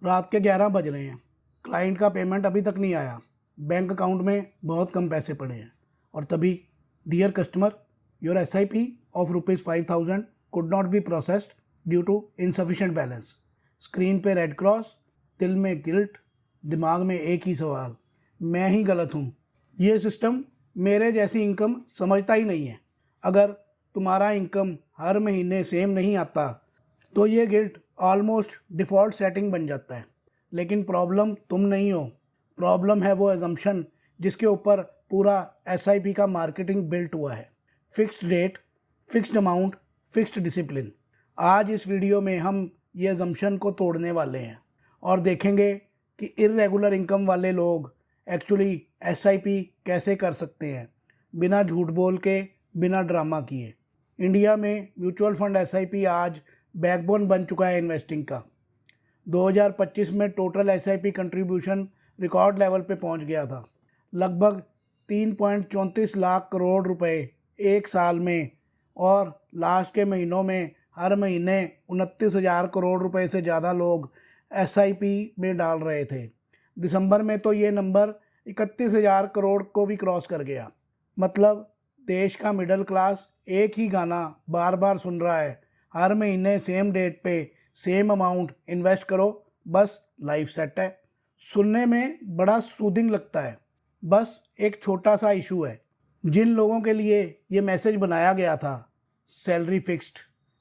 रात के 11 बज रहे हैं, क्लाइंट का पेमेंट अभी तक नहीं आया, बैंक अकाउंट में बहुत कम पैसे पड़े हैं और तभी dear customer, your SIP of ₹5,000 could not be processed due to insufficient balance. Screen पे रेड क्रॉस, दिल में गिल्ट, दिमाग में एक ही सवाल, मैं ही गलत हूँ। ये सिस्टम मेरे जैसी इनकम समझता ही नहीं है। अगर तुम्हारा इनकम हर महीने सेम नहीं आता तो ये गिल्ट ऑलमोस्ट डिफ़ॉल्ट सेटिंग बन जाता है। लेकिन प्रॉब्लम तुम नहीं हो, प्रॉब्लम है वो एजम्पशन जिसके ऊपर पूरा SIP का मार्केटिंग बिल्ट हुआ है। Fixed rate, fixed amount, fixed discipline. आज इस वीडियो में हम ये एजम्पशन को तोड़ने वाले हैं और देखेंगे कि इर्रेगुलर इनकम वाले लोग एक्चुअली SIP कैसे कर सकते हैं बिना झूठ बोल के, बिना ड्रामा किए। इंडिया में म्यूचुअल फंड SIP आज बैकबोन बन चुका है इन्वेस्टिंग का। 2025 में total SIP contribution record level पे पहुंच गया था, लगभग 3.34 लाख करोड़ रुपए एक साल में, और लास्ट के महीनों में हर महीने 29,000 करोड़ रुपए से ज़्यादा लोग SIP में डाल रहे थे। दिसंबर में तो ये नंबर 31,000 करोड़ को भी क्रॉस कर गया। मतलब देश का मिडिल क्लास एक ही गाना बार बार सुन रहा है, हर महीने सेम डेट पे सेम अमाउंट इन्वेस्ट करो, बस लाइफ सेट है। सुनने में बड़ा सूदिंग लगता है, बस एक छोटा सा इशू है। जिन लोगों के लिए ये मैसेज बनाया गया था, salary fixed,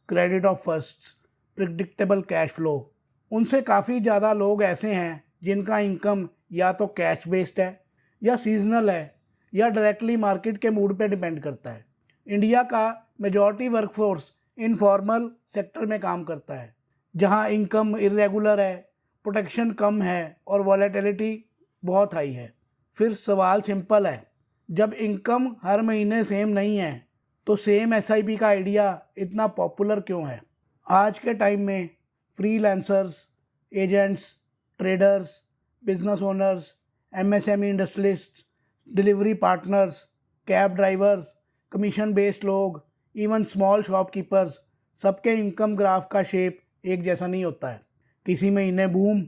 credit of first, predictable cash flow, उनसे काफ़ी ज़्यादा लोग ऐसे हैं जिनका इनकम या तो कैश बेस्ड है, या सीजनल है, या डायरेक्टली मार्केट के मूड पे डिपेंड करता है। इंडिया का मेजॉरिटी वर्कफोर्स इनफॉर्मल सेक्टर में काम करता है, जहां इनकम इरेगुलर है, प्रोटेक्शन कम है और वॉलेटिलिटी बहुत हाई है। फिर सवाल सिंपल है, जब इनकम हर महीने सेम नहीं है तो सेम SIP का आइडिया इतना पॉपुलर क्यों है? आज के टाइम में freelancers, agents, traders, business owners, MSME industrialist, delivery partners, cab drivers, commission based लोग, इवन स्मॉल शॉपकीपर्स, सबके इनकम ग्राफ का शेप एक जैसा नहीं होता है। किसी महीने बूम,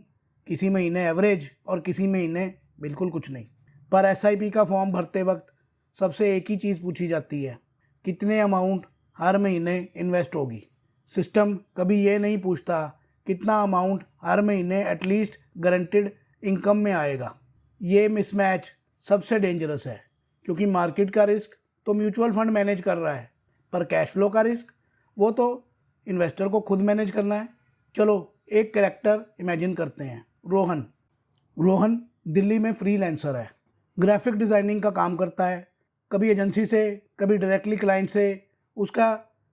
किसी महीने एवरेज और किसी महीने बिल्कुल कुछ नहीं। पर SIP का फॉर्म भरते वक्त सबसे एक ही चीज़ पूछी जाती है, कितने अमाउंट हर महीने इन्वेस्ट होगी। सिस्टम कभी ये नहीं पूछता कितना अमाउंट हर महीने एटलीस्ट गारंटेड इनकम में आएगा। ये मिसमैच सबसे डेंजरस है, क्योंकि मार्केट का रिस्क तो म्यूचुअल फंड मैनेज कर रहा है, पर कैश फ्लो का रिस्क वो तो इन्वेस्टर को खुद मैनेज करना है। चलो एक कैरेक्टर इमेजिन करते हैं, रोहन। रोहन दिल्ली में फ्रीलांसर है, ग्राफिक डिज़ाइनिंग का काम करता है, कभी एजेंसी से, कभी डायरेक्टली क्लाइंट से। उसका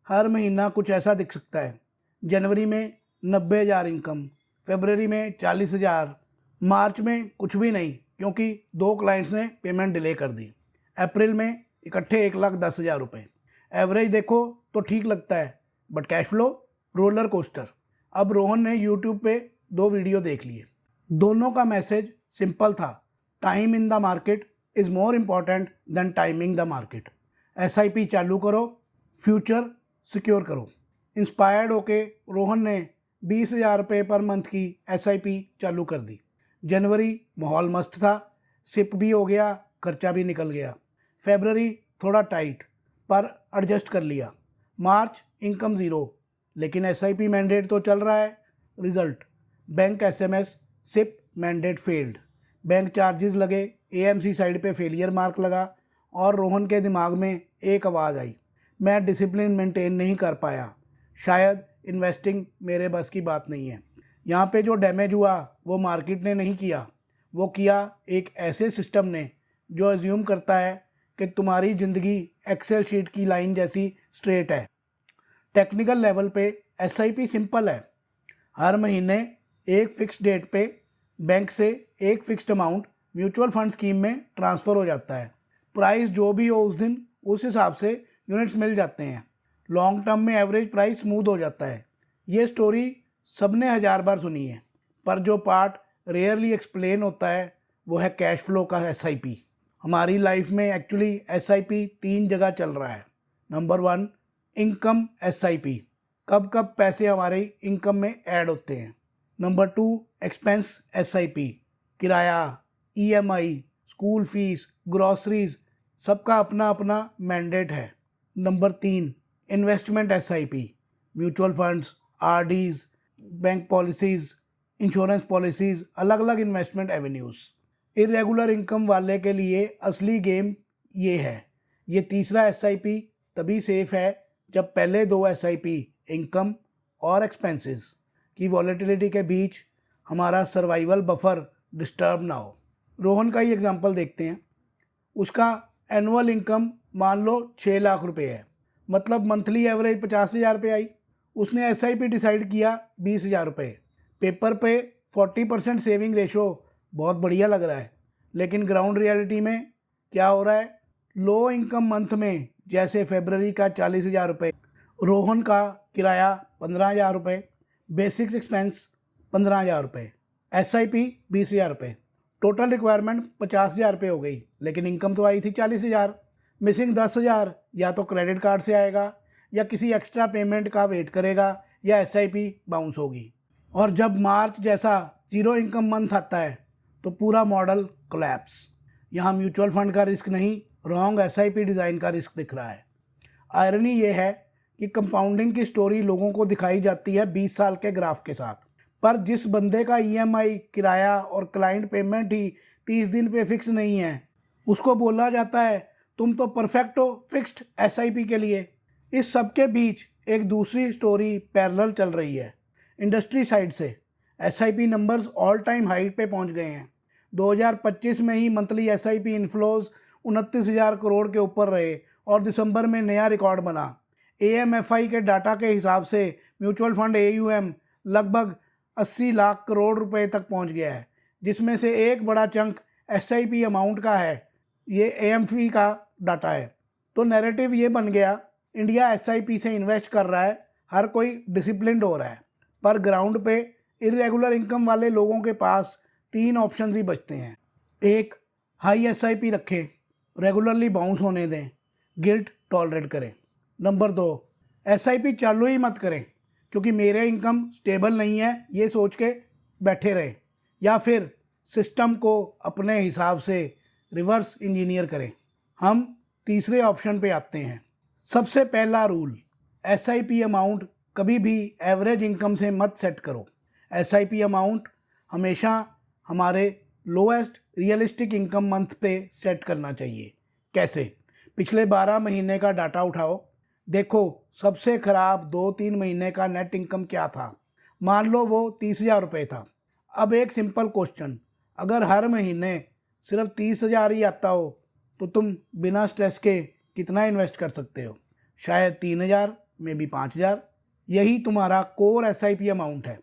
हर महीना कुछ ऐसा दिख सकता है, जनवरी में 90,000 इनकम, फरवरी में 40,000, मार्च में कुछ भी नहीं क्योंकि 2 क्लाइंट्स ने पेमेंट डिले कर दी, अप्रैल में इकट्ठे 1,10,000 रुपये। एवरेज देखो तो ठीक लगता है, but cash flow roller coaster. अब रोहन ने यूट्यूब पे 2 वीडियो देख लिए, दोनों का मैसेज सिंपल था, time in the market is more important than timing the market. SIP चालू करो, फ्यूचर सिक्योर करो। इंस्पायर्ड होके रोहन ने 20,000 रुपये पर मंथ की SIP चालू कर दी। जनवरी माहौल मस्त था, सिप भी हो गया, खर्चा भी निकल गया। फरवरी थोड़ा टाइट पर एडजस्ट कर लिया। मार्च इनकम ज़ीरो, लेकिन SIP मैंडेट तो चल रहा है। Result, bank SMS, SIP mandate failed, bank charges लगे, AMC साइड पे फेलियर मार्क लगा, और रोहन के दिमाग में एक आवाज़ आई, मैं डिसिप्लिन मेंटेन नहीं कर पाया, शायद इन्वेस्टिंग मेरे बस की बात नहीं है। यहाँ पे जो डैमेज हुआ वो मार्केट ने नहीं किया, वो किया एक ऐसे सिस्टम ने जो अज्यूम करता है कि तुम्हारी ज़िंदगी एक्सेल शीट की लाइन जैसी स्ट्रेट है। टेक्निकल लेवल पे SIP सिंपल है, हर महीने एक फिक्स डेट पे बैंक से एक fixed amount mutual fund scheme में ट्रांसफ़र हो जाता है। प्राइस जो भी हो उस दिन, उस हिसाब से यूनिट्स मिल जाते हैं। लॉन्ग टर्म में एवरेज प्राइस स्मूथ हो जाता है। ये स्टोरी सबने 1000 बार सुनी है, पर जो पार्ट रेयरली एक्सप्लेन होता है वो है कैश फ्लो का SIP। हमारी लाइफ में एक्चुअली SIP 3 जगह चल रहा है। नंबर 1, इनकम SIP, कब कब पैसे हमारे इनकम में ऐड होते हैं। नंबर 2 एक्सपेंस एसआईपी, किराया, ईएमआई, स्कूल फीस, ग्रॉसरीज, सबका अपना अपना मैंडेट है। Number 3 investment SIP, mutual funds, RDs, bank policies, insurance policies, अलग अलग इन्वेस्टमेंट एवेन्यूज़। इरेगुलर इनकम वाले के लिए असली गेम ये है। ये तीसरा एसआईपी तभी सेफ है जब पहले 2 एसआईपी इनकम और एक्सपेंसेस की वॉलेटिलिटी के बीच हमारा सर्वाइवल बफर डिस्टर्ब ना हो। रोहन का ही एग्जांपल देखते हैं। उसका एनुअल इनकम मान लो 6 लाख रुपए है, मतलब मंथली एवरेज 50,000 रुपये आई। उसने एसआईपी डिसाइड किया 20,000 रुपये। पेपर पे 40% सेविंग रेशो बहुत बढ़िया लग रहा है, लेकिन ग्राउंड रियलिटी में क्या हो रहा है? लो इनकम मंथ में जैसे फरवरी का 40,000 रुपये, रोहन का किराया 15,000 रुपये, बेसिक्स एक्सपेंस 15,000 रुपये, एसआईपी 20,000 रुपये, टोटल रिक्वायरमेंट 50,000 रुपये हो गई, लेकिन इनकम तो आई थी 40,000। मिसिंग 10,000 या तो क्रेडिट कार्ड से आएगा या किसी एक्स्ट्रा पेमेंट का वेट करेगा या एसआईपी बाउंस होगी। और जब मार्च जैसा 0 इनकम मंथ आता है तो पूरा मॉडल कोलैप्स। यहाँ म्यूचुअल फंड का रिस्क नहीं, रॉन्ग एसआईपी डिज़ाइन का रिस्क दिख रहा है। आयरनी ये है कि कंपाउंडिंग की स्टोरी लोगों को दिखाई जाती है 20 साल के ग्राफ के साथ, पर जिस बंदे का ईएमआई, किराया और क्लाइंट पेमेंट ही 30 दिन पे फिक्स नहीं है, उसको बोला जाता है तुम तो परफेक्ट हो फिक्स्ड एसआईपी के लिए। इस सब के बीच एक दूसरी स्टोरी पैरेलल चल रही है। इंडस्ट्री साइड से SIP numbers all time height पे पहुंच गए हैं। 2025 में ही मंथली एसआईपी इनफ्लोज 29,000 करोड़ के ऊपर रहे और दिसंबर में नया रिकॉर्ड बना। एएमएफआई के डाटा के हिसाब से म्यूचुअल फंड एयूएम लगभग 80 लाख करोड़ रुपए तक पहुंच गया है, जिसमें से एक बड़ा चंक एसआईपी अमाउंट का है। ये एएमफी का डाटा है। तो नैरेटिव ये बन गया, इंडिया एसआईपी से इन्वेस्ट कर रहा है, हर कोई डिसिप्लिन्ड हो रहा है। पर ग्राउंड पे इरेगुलर इनकम वाले लोगों के पास 3 ऑप्शंस ही बचते हैं। 1, हाई एसआईपी रखें, रेगुलरली बाउंस होने दें, गिल्ट टॉलरेट करें। नंबर 2, एसआईपी चालू ही मत करें क्योंकि मेरे इनकम स्टेबल नहीं है, ये सोच के बैठे रहें। या फिर सिस्टम को अपने हिसाब से रिवर्स इंजीनियर करें। हम तीसरे ऑप्शन पे आते हैं। सबसे पहला रूल, एसआईपी अमाउंट कभी भी एवरेज इनकम से मत सेट करो। एसआईपी अमाउंट हमेशा हमारे लोएस्ट रियलिस्टिक इनकम मंथ पे सेट करना चाहिए। कैसे? पिछले 12 महीने का डाटा उठाओ, देखो सबसे ख़राब 2-3 महीने का नेट इनकम क्या था। मान लो वो 30,000 रुपये था। अब एक सिंपल क्वेश्चन, अगर हर महीने सिर्फ 30,000 ही आता हो तो तुम बिना स्ट्रेस के कितना इन्वेस्ट कर सकते हो? शायद 3,000, मे बी 5,000। यही तुम्हारा कोर एसआईपी अमाउंट है।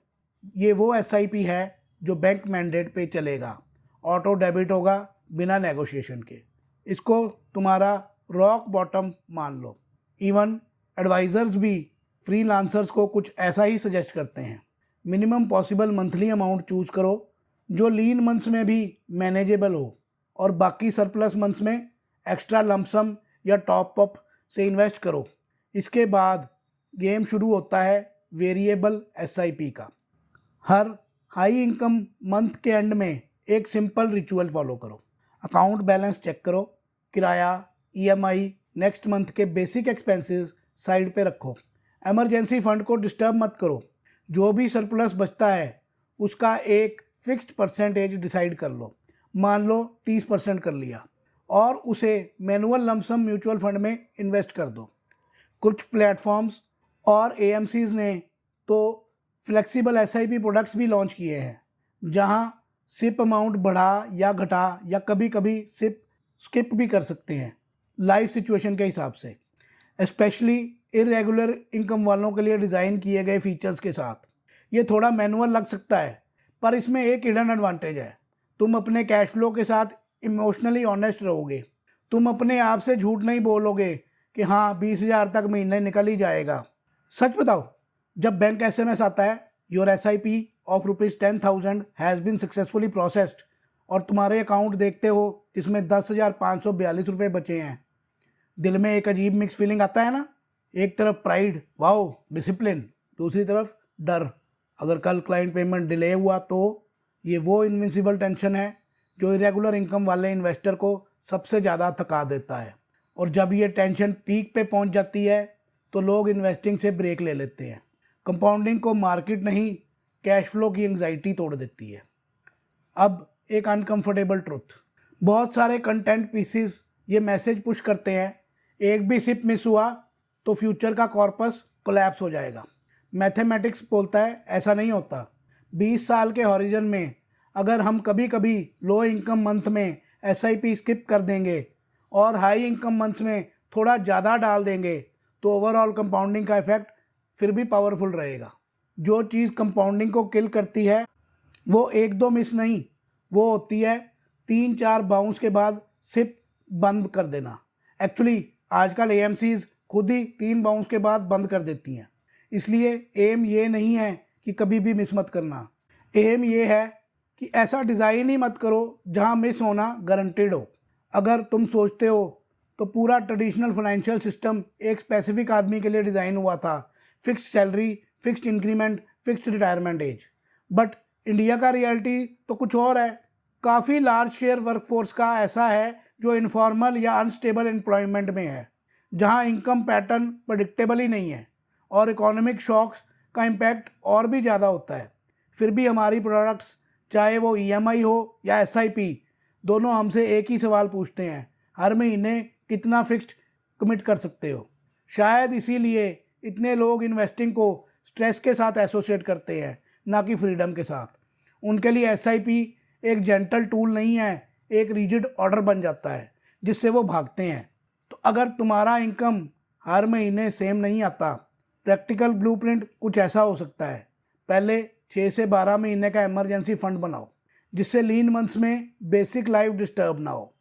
ये वो एसआईपी है जो बैंक मैंडेट पे चलेगा, ऑटो डेबिट होगा बिना नेगोशिएशन के। इसको तुम्हारा रॉक बॉटम मान लो। इवन एडवाइज़र्स भी फ्रीलांसर्स को कुछ ऐसा ही सजेस्ट करते हैं। Minimum possible monthly amount choose करो जो लीन मंथ्स में भी मैनेजेबल हो, और बाकी सरप्लस मंथ्स में एक्स्ट्रा लमसम या टॉप अप से इन्वेस्ट करो। इसके बाद गेम शुरू होता है वेरिएबल एसआईपी का। हर हाई इनकम मंथ के एंड में एक सिंपल रिचुअल फॉलो करो। अकाउंट बैलेंस चेक करो, किराया, ईएमआई, नेक्स्ट मंथ के बेसिक एक्सपेंसेस साइड पे रखो। इमरजेंसी फंड को डिस्टर्ब मत करो। जो भी सरप्लस बचता है उसका एक फिक्स्ड परसेंटेज डिसाइड कर लो। मान लो 30% कर लिया और उसे मैनुअल लमसम म्यूचुअल फंड में इन्वेस्ट कर दो। कुछ प्लेटफॉर्म्स और एएमसीज ने तो फ्लेक्सिबल एसआईपी प्रोडक्ट्स भी लॉन्च किए हैं, जहां सिप अमाउंट बढ़ा या घटा या कभी कभी सिप स्किप भी कर सकते हैं लाइफ सिचुएशन के हिसाब से। स्पेशली इरेगुलर इनकम वालों के लिए डिज़ाइन किए गए फीचर्स के साथ। ये थोड़ा मैनुअल लग सकता है, पर इसमें एक हिडन एडवांटेज है। तुम अपने कैश फ्लो के साथ इमोशनली ऑनेस्ट रहोगे। तुम अपने आप से झूठ नहीं बोलोगे कि हाँ 20,000 तक महीने निकल ही जाएगा। सच बताओ, जब बैंक एसएमएस आता है your SIP of ₹10,000 has been successfully processed और तुम्हारे अकाउंट देखते हो जिसमें 10,542 रुपये बचे हैं, दिल में एक अजीब मिक्स फीलिंग आता है ना। एक तरफ प्राइड, वाओ डिसिप्लिन, दूसरी तरफ डर, अगर कल क्लाइंट पेमेंट डिले हुआ तो ये वो इनविंसिबल टेंशन है जो इरेगुलर इनकम वाले इन्वेस्टर को सबसे ज़्यादा थका देता है। और जब ये टेंशन पीक पे पहुंच जाती है तो लोग इन्वेस्टिंग से ब्रेक ले लेते हैं। कंपाउंडिंग को मार्केट नहीं, कैश फ्लो की एंग्जाइटी तोड़ देती है। अब एक अनकंफर्टेबल ट्रुथ, बहुत सारे कंटेंट पीसीज ये मैसेज पुश करते हैं, एक भी सिप मिस हुआ तो फ्यूचर का कॉर्पस कोलैप्स हो जाएगा। मैथमेटिक्स बोलता है ऐसा नहीं होता। 20 साल के हॉरिजन में अगर हम कभी कभी लो इनकम मंथ में SIP स्किप कर देंगे और हाई इनकम मंथ्स में थोड़ा ज़्यादा डाल देंगे तो ओवरऑल कंपाउंडिंग का इफेक्ट फिर भी पावरफुल रहेगा। जो चीज़ कंपाउंडिंग को किल करती है वो 1-2 मिस नहीं, वो होती है 3-4 बाउंस के बाद सिप बंद कर देना। एक्चुअली आजकल AMCs खुद ही 3 बाउंस के बाद बंद कर देती हैं। इसलिए एम ये नहीं है कि कभी भी मिस मत करना। एम ये है कि ऐसा डिज़ाइन ही मत करो जहां मिस होना गारंटेड हो। अगर तुम सोचते हो तो पूरा ट्रेडिशनल फाइनेंशियल सिस्टम एक स्पेसिफिक आदमी के लिए डिज़ाइन हुआ था, fixed salary, fixed increment, fixed retirement age. But India का रियलिटी तो कुछ और है। काफ़ी लार्ज शेयर वर्कफोर्स का ऐसा है जो इनफॉर्मल या अनस्टेबल एम्प्लॉयमेंट में है, जहां इनकम पैटर्न प्रेडिक्टेबल ही नहीं है और इकोनॉमिक शॉक्स का इम्पैक्ट और भी ज़्यादा होता है। फिर भी हमारी प्रोडक्ट्स, चाहे वो EMI हो या SIP, दोनों हमसे एक ही सवाल पूछते हैं, हर महीने कितना फिक्स्ड कमिट कर सकते हो। शायद इसीलिए इतने लोग इन्वेस्टिंग को स्ट्रेस के साथ एसोसिएट करते हैं, ना कि फ्रीडम के साथ। उनके लिए SIP एक जेंटल टूल नहीं है, एक रिजिड ऑर्डर बन जाता है जिससे वो भागते हैं। तो अगर तुम्हारा इनकम हर महीने सेम नहीं आता, प्रैक्टिकल ब्लूप्रिंट कुछ ऐसा हो सकता है। पहले 6 से 12 महीने का इमरजेंसी फंड बनाओ जिससे लीन मंथ्स में बेसिक लाइफ डिस्टर्ब ना हो।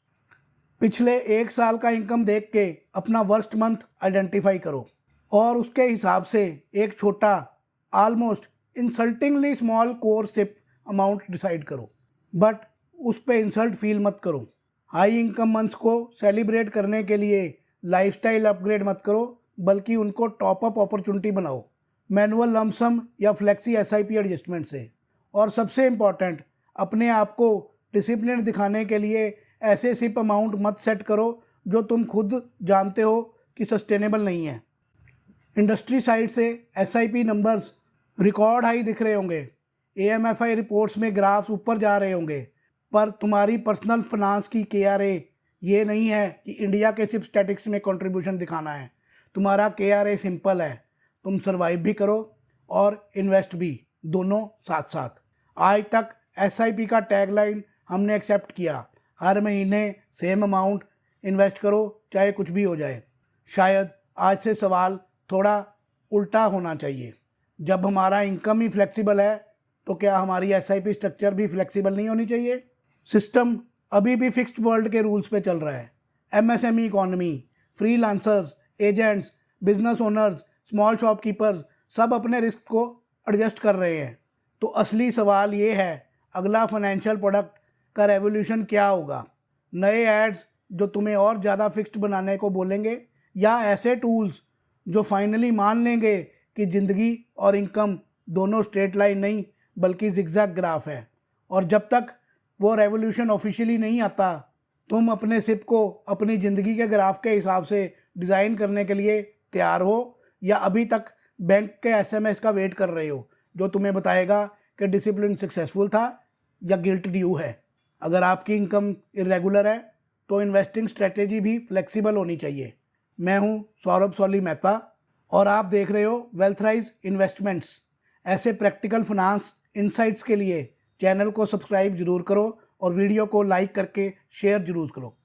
पिछले 1 साल का इनकम देख के अपना वर्स्ट मंथ आइडेंटिफाई करो और उसके हिसाब से एक छोटा, almost insultingly small core SIP amount decide करो। बट उस पे इंसल्ट फील मत करो। हाई इनकम मंथ्स को सेलिब्रेट करने के लिए लाइफस्टाइल अपग्रेड मत करो, बल्कि उनको टॉप अप अपॉर्चुनिटी बनाओ, मैनुअल लमसम या फ्लेक्सी SIP एडजस्टमेंट से। और सबसे इम्पॉर्टेंट, अपने आप को डिसिप्लिन दिखाने के लिए ऐसे सिप अमाउंट मत सेट करो जो तुम खुद जानते हो कि सस्टेनेबल नहीं है। इंडस्ट्री साइड से SIP नंबर्स रिकॉर्ड हाई दिख रहे होंगे, AMFI रिपोर्ट्स में ग्राफ्स ऊपर जा रहे होंगे, पर तुम्हारी पर्सनल फाइनेंस की KRA ये नहीं है कि इंडिया के सिर्फ स्टैटिक्स में कंट्रीब्यूशन दिखाना है। तुम्हारा KRA सिंपल है, तुम सर्वाइव भी करो और इन्वेस्ट भी, दोनों साथ साथ। आज तक SIP का टैगलाइन हमने एक्सेप्ट किया, हर महीने सेम अमाउंट इन्वेस्ट करो चाहे कुछ भी हो जाए। शायद आज से सवाल थोड़ा उल्टा होना चाहिए, जब हमारा इनकम ही फ्लेक्सिबल है तो क्या हमारी SIP स्ट्रक्चर भी फ्लेक्सिबल नहीं होनी चाहिए? सिस्टम अभी भी फिक्स्ड वर्ल्ड के रूल्स पे चल रहा है। MSME economy, freelancers, agents, business owners, small shopkeepers सब अपने रिस्क को एडजस्ट कर रहे हैं। तो असली सवाल ये है, अगला फाइनेंशियल प्रोडक्ट का रेवोल्यूशन क्या होगा? नए एड्स जो तुम्हें और ज़्यादा फिक्स्ड बनाने को बोलेंगे, या ऐसे टूल्स जो फाइनली मान लेंगे कि ज़िंदगी और इनकम दोनों स्ट्रेट लाइन नहीं बल्कि जिगजैग ग्राफ है? और जब तक वो रेवोल्यूशन ऑफिशियली नहीं आता, तुम अपने सिप को अपनी ज़िंदगी के ग्राफ के हिसाब से डिज़ाइन करने के लिए तैयार हो, या अभी तक बैंक के SMS का वेट कर रहे हो जो तुम्हें बताएगा कि डिसिप्लिन सक्सेसफुल था या गिल्ट ड्यू है? अगर आपकी इनकम इरेगुलर है तो इन्वेस्टिंग स्ट्रेटेजी भी फ्लेक्सिबल होनी चाहिए। मैं हूं सौरभ सोली मेहता और आप देख रहे हो वेल्थराइज इन्वेस्टमेंट्स। ऐसे प्रैक्टिकल फाइनेंस इनसाइट्स के लिए चैनल को सब्सक्राइब जरूर करो और वीडियो को लाइक करके शेयर जरूर करो।